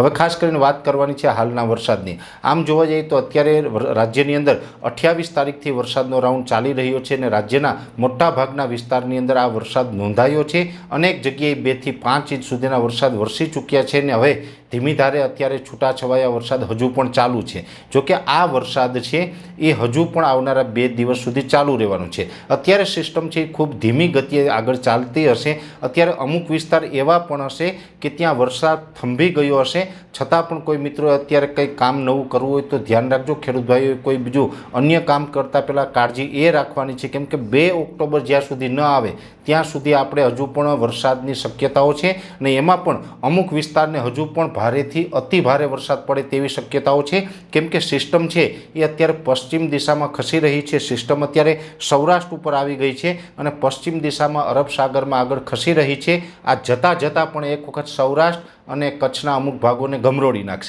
હવે ખાસ કરીને વાત કરવાની છે હાલના વરસાદની। આમ જોવા જઈએ તો અત્યારે રાજ્યની અંદર 28 તારીખથી વરસાદનો રાઉન્ડ ચાલી રહ્યો છે અને રાજ્યના મોટા ભાગના વિસ્તારની અંદર આ વરસાદ નોંધાયો છે। અનેક જગ્યાએ 2 થી 5 ઇંચ સુધીના વરસાદ વરસી ચૂક્યા છે અને હવે ધીમી ધારે અત્યારે છૂટાછવાયા વરસાદ હજુ પણ ચાલુ છે। જોકે આ વરસાદ છે એ હજુ પણ આવનારા 2 દિવસ સુધી ચાલુ રહેવાનો છે। અત્યારે સિસ્ટમ છે એ ખૂબ ધીમી ગતિએ આગળ ચાલતી હશે। અત્યારે અમુક વિસ્તાર એવા પણ હશે કે ત્યાં વરસાદ થંભી ગયો હશે, છતાં પણ કોઈ મિત્રો અત્યારે કંઈ કામ નવું કરવું હોય તો ધ્યાન રાખજો। ખેડૂત ભાઈઓએ કોઈ બીજું અન્ય કામ કરતાં પહેલાં કાળજી એ રાખવાની છે, કેમ કે 2 ઓક્ટોબર જ્યાં સુધી ન આવે ત્યાં સુધી આપણે હજુ પણ વરસાદની શક્યતાઓ છે અને એમાં પણ અમુક વિસ્તારને હજુ પણ ભારેથી અતિ ભારે વરસાદ પડે તેવી શક્યતાઓ છે, કેમ કે સિસ્ટમ છે એ અત્યારે પશ્ચિમ દિશામાં ખસી રહી છે। સિસ્ટમ અત્યારે સૌરાષ્ટ્ર ઉપર આવી ગઈ છે અને પશ્ચિમ દિશામાં અરબ સાગરમાં આગળ ખસી રહી છે। આ જતાં જતાં પણ એક વખત સૌરાષ્ટ્ર અને કચ્છના અમુક ભાગોને ગમરોડી નાખશે।